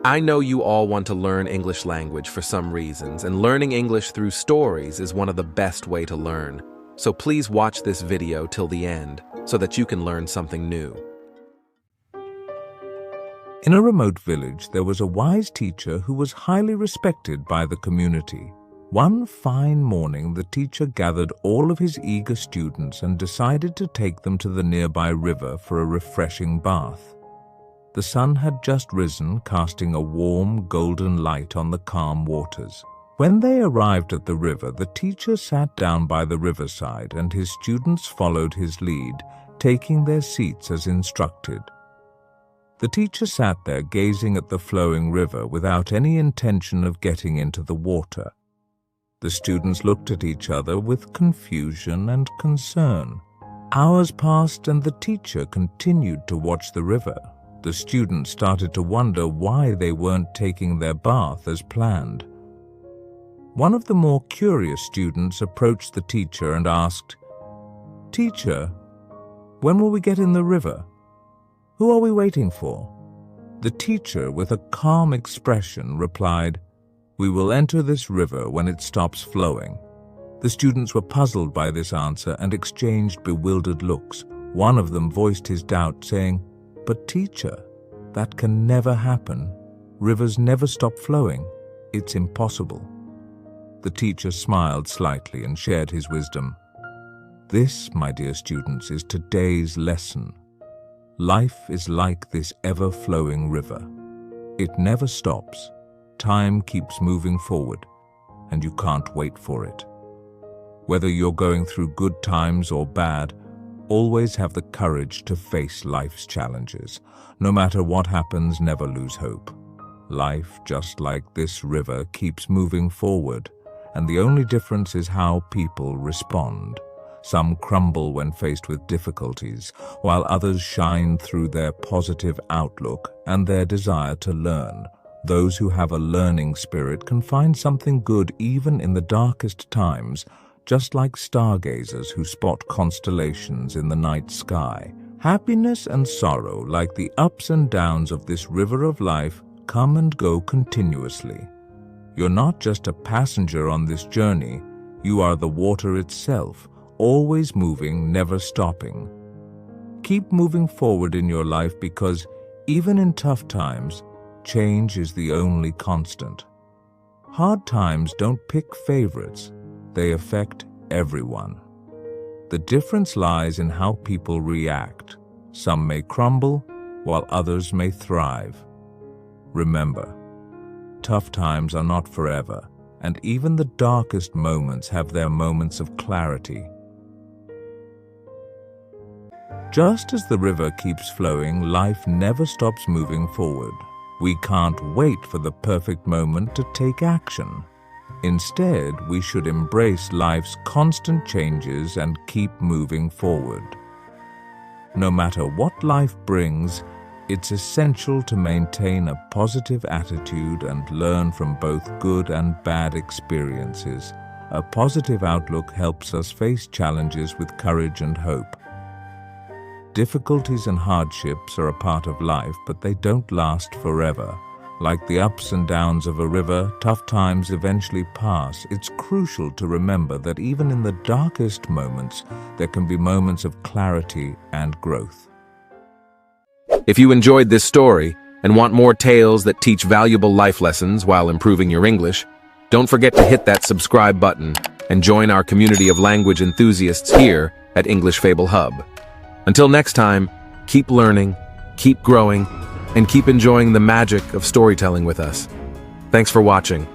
I know you all want to learn English language for some reasons, and learning English through stories is one of the best way to learn. So please watch this video till the end so that you can learn something new. In a remote village, there was a wise teacher who was highly respected by the community. One fine morning, the teacher gathered all of his eager students and decided to take them to the nearby river for a refreshing bath. The sun had just risen, casting a warm, golden light on the calm waters. When they arrived at the river, the teacher sat down by the riverside and his students followed his lead, taking their seats as instructed. The teacher sat there gazing at the flowing river without any intention of getting into the water. The students looked at each other with confusion and concern. Hours passed and the teacher continued to watch the river. The students started to wonder why they weren't taking their bath as planned. One of the more curious students approached the teacher and asked, "Teacher, when will we get in the river? Who are we waiting for?" The teacher, with a calm expression, replied, "We will enter this river when it stops flowing." The students were puzzled by this answer and exchanged bewildered looks. One of them voiced his doubt, saying, "But teacher, that can never happen. Rivers never stop flowing. It's impossible." The teacher smiled slightly and shared his wisdom. This, my dear students, is today's lesson. Life is like this ever-flowing river. It never stops. Time keeps moving forward, and you can't wait for it. Whether you're going through good times or bad, always have the courage to face life's challenges. No matter what happens, never lose hope. Life, just like this river, keeps moving forward, and the only difference is how people respond. Some crumble when faced with difficulties, while others shine through their positive outlook and their desire to learn. Those who have a learning spirit can find something good even in the darkest times, just like stargazers who spot constellations in the night sky. Happiness and sorrow, like the ups and downs of this river of life, come and go continuously. You're not just a passenger on this journey, you are the water itself, always moving, never stopping. Keep moving forward in your life because even in tough times, change is the only constant. Hard times don't pick favorites, they affect everyone. The difference lies in how people react. Some may crumble, while others may thrive. Remember, tough times are not forever, and even the darkest moments have their moments of clarity. Just as the river keeps flowing, life never stops moving forward. We can't wait for the perfect moment to take action. Instead, we should embrace life's constant changes and keep moving forward. No matter what life brings, it's essential to maintain a positive attitude and learn from both good and bad experiences. A positive outlook helps us face challenges with courage and hope. Difficulties and hardships are a part of life, but they don't last forever. Like the ups and downs of a river, tough times eventually pass. It's crucial to remember that even in the darkest moments, there can be moments of clarity and growth. If you enjoyed this story and want more tales that teach valuable life lessons while improving your English, don't forget to hit that subscribe button and join our community of language enthusiasts here at English Fable Hub. Until next time, keep learning, keep growing, and keep enjoying the magic of storytelling with us. Thanks for watching.